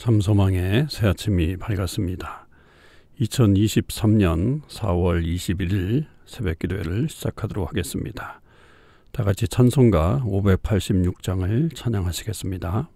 참소망의 새아침이 밝았습니다. 2023년 4월 21일 새벽기도회를 시작하도록 하겠습니다. 다같이 찬송가 586장을 찬양하시겠습니다.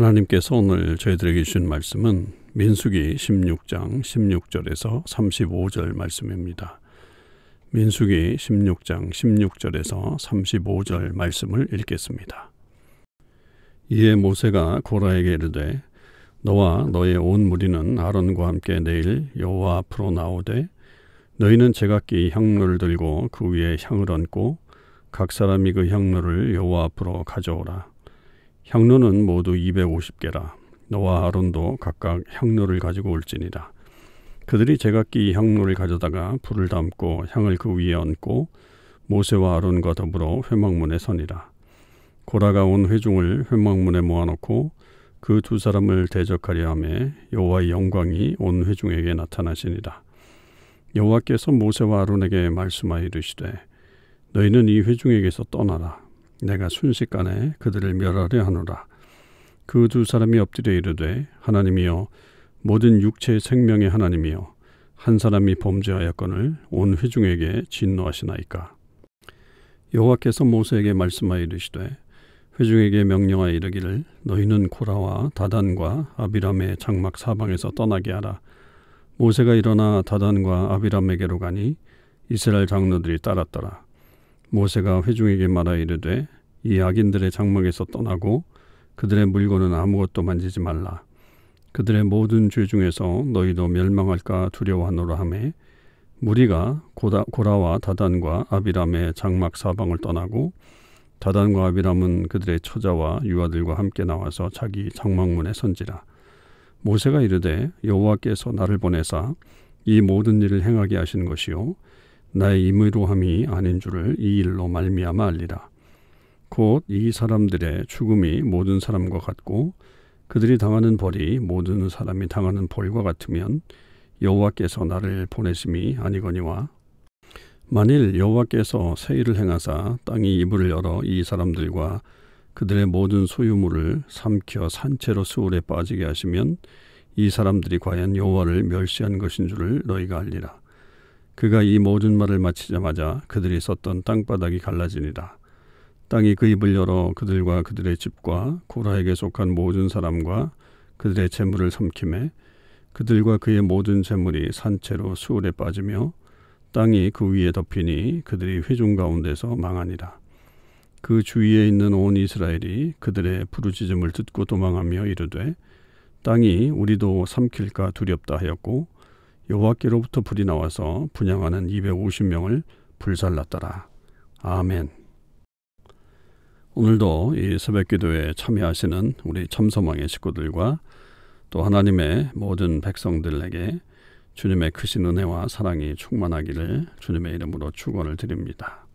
하나님께서 오늘 저희들에게 주신 말씀은 민수기 16장 16절에서 35절 말씀입니다. 민수기 16장 16절에서 35절 말씀을 읽겠습니다. 이에 모세가 고라에게 이르되 너와 너의 온 무리는 아론과 함께 내일 여호와 앞으로 나오되 너희는 제각기 향로를 들고 그 위에 향을 얹고 각 사람이 그 향로를 여호와 앞으로 가져오라. 향로는 모두 250개라. 너와 아론도 각각 향로를 가지고 올지니라. 그들이 제각기 향로를 가져다가 불을 담고 향을 그 위에 얹고 모세와 아론과 더불어 회막문에 서니라. 고라가 온 회중을 회막문에 모아놓고 그 두 사람을 대적하려 하매 여호와의 영광이 온 회중에게 나타나시니라. 여호와께서 모세와 아론에게 말씀하여 이르시되 너희는 이 회중에게서 떠나라. 내가 순식간에 그들을 멸하려 하노라. 그 두 사람이 엎드려 이르되 하나님이여 모든 육체의 생명의 하나님이여 한 사람이 범죄하였거늘 온 회중에게 진노하시나이까. 여호와께서 모세에게 말씀하여 이르시되 회중에게 명령하여 이르기를 너희는 고라와 다단과 아비람의 장막 사방에서 떠나게 하라. 모세가 일어나 다단과 아비람에게로 가니 이스라엘 장로들이 따랐더라. 모세가 회중에게 말하여 이르되 이 악인들의 장막에서 떠나고 그들의 물건은 아무것도 만지지 말라. 그들의 모든 죄 중에서 너희도 멸망할까 두려워하노라 하매 무리가 고라와 다단과 아비람의 장막 사방을 떠나고 다단과 아비람은 그들의 처자와 유아들과 함께 나와서 자기 장막문에 선지라. 모세가 이르되 여호와께서 나를 보내사 이 모든 일을 행하게 하신 것이요 나의 임의로함이 아닌 줄을 이 일로 말미암아 알리라. 곧 이 사람들의 죽음이 모든 사람과 같고 그들이 당하는 벌이 모든 사람이 당하는 벌과 같으면 여호와께서 나를 보내심이 아니거니와 만일 여호와께서 새 일을 행하사 땅이 이불을 열어 이 사람들과 그들의 모든 소유물을 삼켜 산채로 수울에 빠지게 하시면 이 사람들이 과연 여호와를 멸시한 것인 줄을 너희가 알리라. 그가 이 모든 말을 마치자마자 그들이 섰던 땅바닥이 갈라지니라. 땅이 그 입을 열어 그들과 그들의 집과 고라에게 속한 모든 사람과 그들의 재물을 삼키매 그들과 그의 모든 재물이 산채로 수울에 빠지며 땅이 그 위에 덮이니 그들이 회중 가운데서 망하니라. 그 주위에 있는 온 이스라엘이 그들의 부르짖음을 듣고 도망하며 이르되 땅이 우리도 삼킬까 두렵다 하였고 여호와께로부터 불이 나와서 분향하는 250명을 불살랐더라. 아멘. 오늘도 이 새벽기도에 참여하시는 우리 참소망의 식구들과 또 하나님의 모든 백성들에게 주님의 크신 은혜와 사랑이 충만하기를 주님의 이름으로 축원을 드립니다.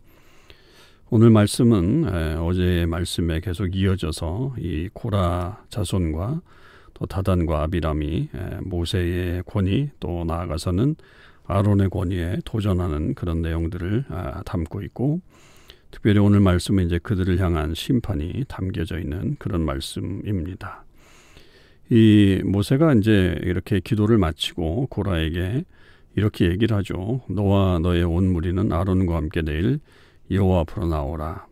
오늘 말씀은 어제의 말씀에 계속 이어져서 이 고라 자손과 또 다단과 아비람이 모세의 권위 또 나아가서는 아론의 권위에 도전하는 그런 내용들을 담고 있고 특별히 오늘 말씀은 이제 그들을 향한 심판이 담겨져 있는 그런 말씀입니다. 이 모세가 이제 이렇게 기도를 마치고 고라에게 이렇게 얘기를 하죠. 너와 너의 온 무리는 아론과 함께 내일 여호와 앞으로 나오라.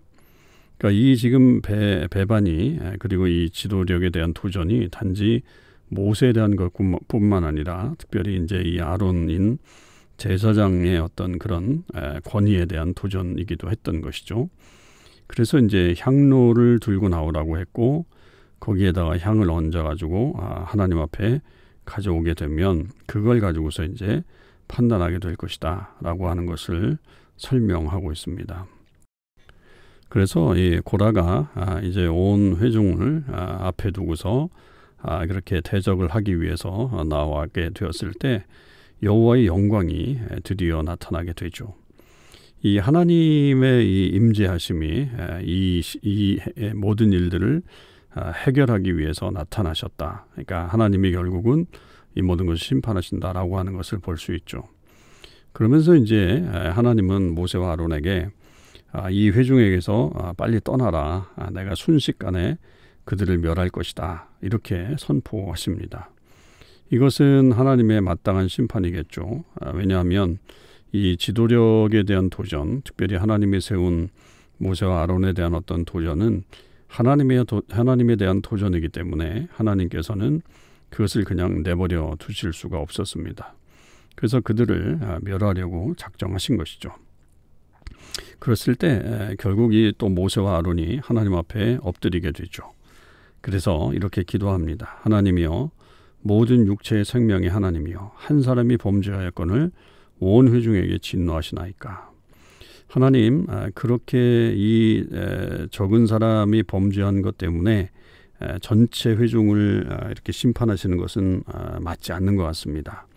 그러니까 이 지금 배반이 그리고 이 지도력에 대한 도전이 단지 모세에 대한 것뿐만 아니라 특별히 이제 이 아론인 제사장의 어떤 그런 권위에 대한 도전이기도 했던 것이죠. 그래서 이제 향로를 들고 나오라고 했고 거기에다가 향을 얹어가지고 하나님 앞에 가져오게 되면 그걸 가지고서 이제 판단하게 될 것이다 라고 하는 것을 설명하고 있습니다. 그래서 이 고라가 이제 온 회중을 앞에 두고서 그렇게 대적을 하기 위해서 나와게 되었을 때 여호와의 영광이 드디어 나타나게 되죠. 이 하나님의 이 임재하심이 이 모든 일들을 해결하기 위해서 나타나셨다. 그러니까 하나님이 결국은 이 모든 것을 심판하신다라고 하는 것을 볼 수 있죠. 그러면서 이제 하나님은 모세와 아론에게 이 회중에게서 빨리 떠나라. 내가 순식간에 그들을 멸할 것이다. 이렇게 선포하십니다. 이것은 하나님의 마땅한 심판이겠죠. 왜냐하면 이 지도력에 대한 도전, 특별히 하나님이 세운 모세와 아론에 대한 어떤 도전은 하나님에 대한 도전이기 때문에 하나님께서는 그것을 그냥 내버려 두실 수가 없었습니다. 그래서 그들을 멸하려고 작정하신 것이죠. 그랬을 때 결국 이 또 모세와 아론이 하나님 앞에 엎드리게 되죠. 그래서 이렇게 기도합니다. 하나님이여 모든 육체의 생명의 하나님이여 한 사람이 범죄하였거늘 온 회중에게 진노하시나이까. 하나님, 그렇게 이 적은 사람이 범죄한 것 때문에 전체 회중을 이렇게 심판하시는 것은 맞지 않는 것 같습니다.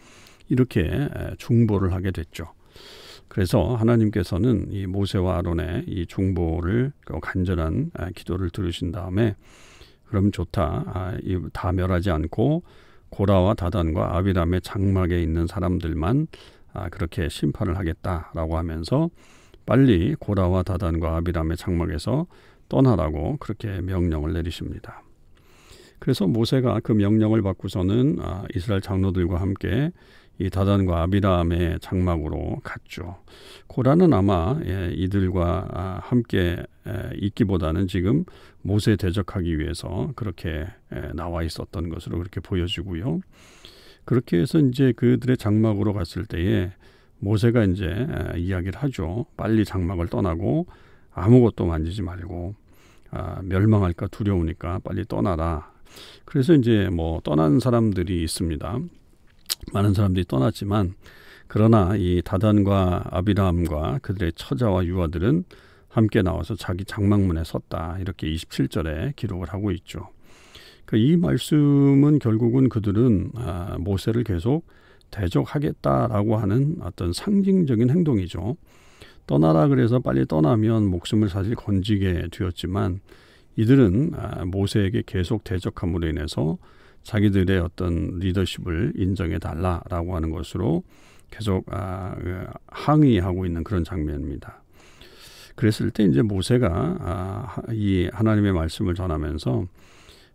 이렇게 중보를 하게 됐죠. 그래서 하나님께서는 이 모세와 아론의 이 중보를 간절한 기도를 들으신 다음에 그럼 좋다. 다 멸하지 않고 고라와 다단과 아비람의 장막에 있는 사람들만 그렇게 심판을 하겠다라고 하면서 빨리 고라와 다단과 아비람의 장막에서 떠나라고 그렇게 명령을 내리십니다. 그래서 모세가 그 명령을 받고서는 이스라엘 장로들과 함께 이 다단과 아비람의 장막으로 갔죠. 고라는 아마 이들과 함께 있기보다는 지금 모세 대적하기 위해서 그렇게 나와 있었던 것으로 그렇게 보여지고요. 그렇게 해서 이제 그들의 장막으로 갔을 때에 모세가 이제 이야기를 하죠. 빨리 장막을 떠나고 아무것도 만지지 말고 멸망할까 두려우니까 빨리 떠나라. 그래서 이제 떠난 사람들이 있습니다. 많은 사람들이 떠났지만 그러나 이 다단과 아비람과 그들의 처자와 유아들은 함께 나와서 자기 장막문에 섰다. 이렇게 27절에 기록을 하고 있죠. 이 말씀은 결국은 그들은 모세를 계속 대적하겠다라고 하는 어떤 상징적인 행동이죠. 떠나라 그래서 빨리 떠나면 목숨을 사실 건지게 되었지만 이들은 모세에게 계속 대적함으로 인해서 자기들의 어떤 리더십을 인정해 달라라고 하는 것으로 계속 항의하고 있는 그런 장면입니다. 그랬을 때 이제 모세가 이 하나님의 말씀을 전하면서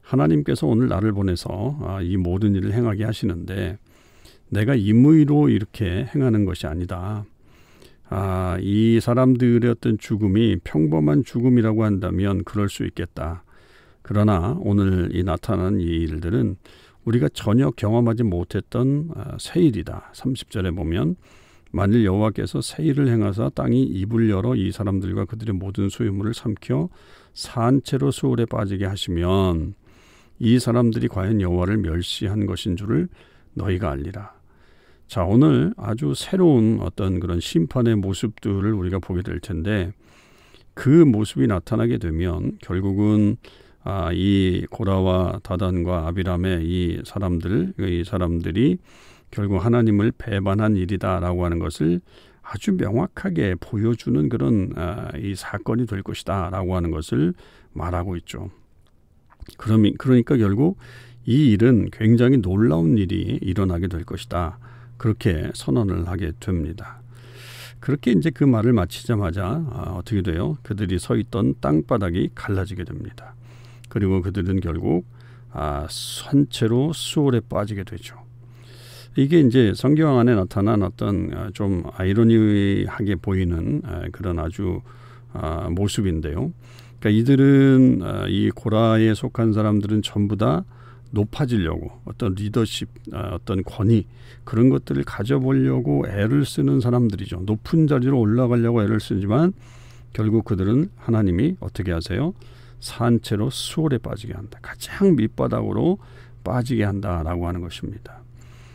하나님께서 오늘 나를 보내서 이 모든 일을 행하게 하시는데 내가 임의로 이렇게 행하는 것이 아니다. 이 사람들의 어떤 죽음이 평범한 죽음이라고 한다면 그럴 수 있겠다. 그러나 오늘 이 나타난 이 일들은 우리가 전혀 경험하지 못했던 새 일이다. 30절에 보면 만일 여호와께서 새 일을 행하사 땅이 입을 열어 이 사람들과 그들의 모든 소유물을 삼켜 산채로 수월에 빠지게 하시면 이 사람들이 과연 여호와를 멸시한 것인 줄을 너희가 알리라. 자, 오늘 아주 새로운 어떤 그런 심판의 모습들을 우리가 보게 될 텐데 그 모습이 나타나게 되면 결국은 이 고라와 다단과 아비람의 이 사람들이 결국 하나님을 배반한 일이다라고 하는 것을 아주 명확하게 보여주는 그런 이 사건이 될 것이다라고 하는 것을 말하고 있죠. 그러니까 결국 이 일은 굉장히 놀라운 일이 일어나게 될 것이다. 그렇게 선언을 하게 됩니다. 그렇게 이제 그 말을 마치자마자 어떻게 돼요? 그들이 서 있던 땅바닥이 갈라지게 됩니다. 그리고 그들은 결국 산채로 수월에 빠지게 되죠. 이게 이제 성경 안에 나타난 어떤 좀 아이러니하게 보이는 그런 아주 모습인데요. 그러니까 이들은 이 고라에 속한 사람들은 전부 다 높아지려고 어떤 리더십, 어떤 권위 그런 것들을 가져보려고 애를 쓰는 사람들이죠. 높은 자리로 올라가려고 애를 쓰지만 결국 그들은 하나님이 어떻게 하세요? 산채로 수월에 빠지게 한다. 가장 밑바닥으로 빠지게 한다라고 하는 것입니다.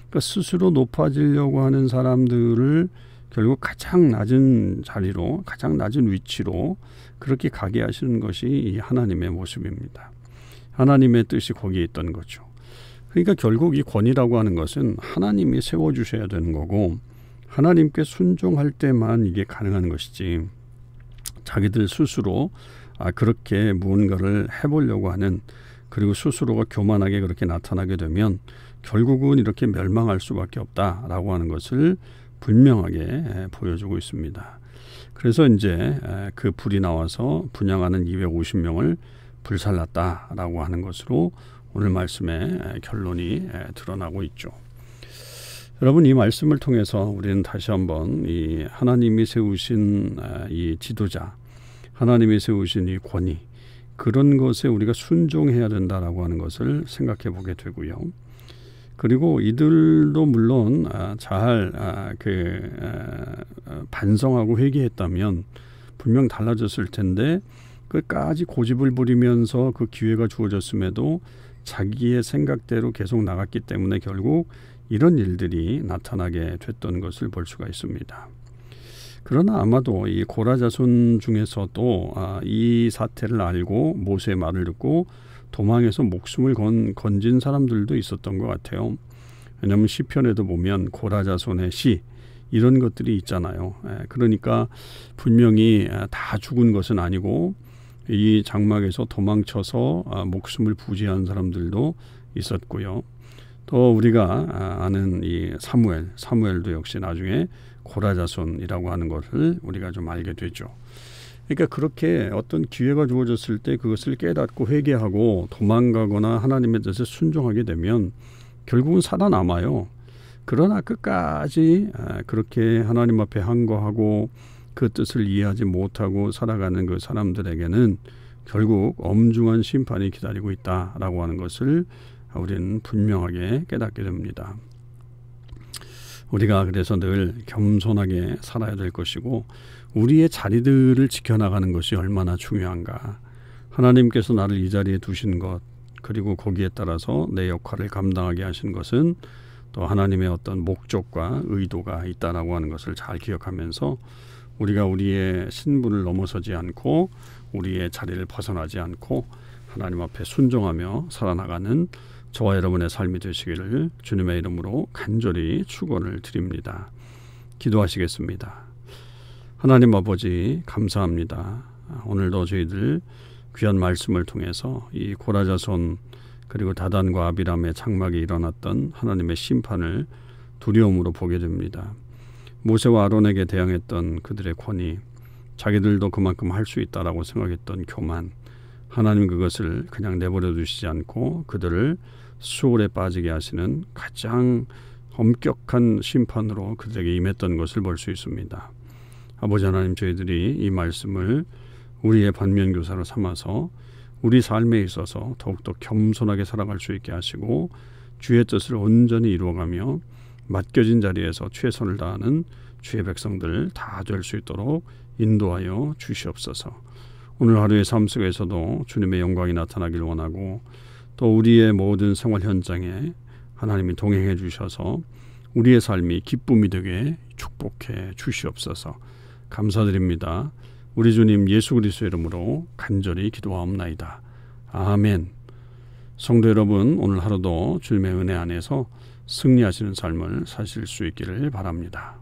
그러니까 스스로 높아지려고 하는 사람들을 결국 가장 낮은 자리로, 가장 낮은 위치로 그렇게 가게 하시는 것이 이 하나님의 모습입니다. 하나님의 뜻이 거기에 있던 거죠. 그러니까 결국 이 권위라고 하는 것은 하나님이 세워주셔야 되는 거고 하나님께 순종할 때만 이게 가능한 것이지 자기들 스스로 그렇게 무언가를 해보려고 하는 그리고 스스로가 교만하게 그렇게 나타나게 되면 결국은 이렇게 멸망할 수밖에 없다라고 하는 것을 분명하게 보여주고 있습니다. 그래서 이제 그 불이 나와서 분향하는 250명을 불살랐다라고 하는 것으로 오늘 말씀의 결론이 드러나고 있죠. 여러분, 이 말씀을 통해서 우리는 다시 한번 이 하나님이 세우신 이 지도자, 하나님이 세우신 이 권위, 그런 것에 우리가 순종해야 된다라고 하는 것을 생각해 보게 되고요. 그리고 이들도 물론 잘 반성하고 회개했다면 분명 달라졌을 텐데 끝까지 고집을 부리면서 그 기회가 주어졌음에도 자기의 생각대로 계속 나갔기 때문에 결국 이런 일들이 나타나게 됐던 것을 볼 수가 있습니다. 그러나 아마도 이 고라 자손 중에서도 이 사태를 알고 모세의 말을 듣고 도망해서 목숨을 건진 사람들도 있었던 것 같아요. 왜냐하면 시편에도 보면 고라 자손의 시 이런 것들이 있잖아요. 그러니까 분명히 다 죽은 것은 아니고 이 장막에서 도망쳐서 목숨을 부지한 사람들도 있었고요. 또 우리가 아는 이 사무엘도 역시 나중에 고라 자손이라고 하는 것을 우리가 좀 알게 되죠. 그러니까 그렇게 어떤 기회가 주어졌을 때 그것을 깨닫고 회개하고 도망가거나 하나님의 뜻에 순종하게 되면 결국은 살아남아요. 그러나 끝까지 그렇게 하나님 앞에 항거하고 그 뜻을 이해하지 못하고 살아가는 그 사람들에게는 결국 엄중한 심판이 기다리고 있다라고 하는 것을 우리는 분명하게 깨닫게 됩니다. 우리가 그래서 늘 겸손하게 살아야 될 것이고 우리의 자리들을 지켜나가는 것이 얼마나 중요한가. 하나님께서 나를 이 자리에 두신 것 그리고 거기에 따라서 내 역할을 감당하게 하신 것은 또 하나님의 어떤 목적과 의도가 있다라고 하는 것을 잘 기억하면서 우리가 우리의 신분을 넘어서지 않고 우리의 자리를 벗어나지 않고 하나님 앞에 순종하며 살아나가는 저와 여러분의 삶이 되시기를 주님의 이름으로 간절히 축원을 드립니다. 기도하시겠습니다. 하나님 아버지 감사합니다. 오늘도 저희들 귀한 말씀을 통해서 이 고라 자손 그리고 다단과 아비람의 장막에 일어났던 하나님의 심판을 두려움으로 보게 됩니다. 모세와 아론에게 대항했던 그들의 권위, 자기들도 그만큼 할 수 있다라고 생각했던 교만, 하나님 그것을 그냥 내버려 두시지 않고 그들을 수월에 빠지게 하시는 가장 엄격한 심판으로 그들에게 임했던 것을 볼 수 있습니다. 아버지 하나님, 저희들이 이 말씀을 우리의 반면교사로 삼아서 우리 삶에 있어서 더욱더 겸손하게 살아갈 수 있게 하시고 주의 뜻을 온전히 이루어가며 맡겨진 자리에서 최선을 다하는 주의 백성들 다 될 수 있도록 인도하여 주시옵소서. 오늘 하루의 삶 속에서도 주님의 영광이 나타나길 원하고 또 우리의 모든 생활 현장에 하나님이 동행해 주셔서 우리의 삶이 기쁨이 되게 축복해 주시옵소서. 감사드립니다. 우리 주님 예수 그리스도의 이름으로 간절히 기도하옵나이다. 아멘. 성도 여러분, 오늘 하루도 주님의 은혜 안에서 승리하시는 삶을 사실 수 있기를 바랍니다.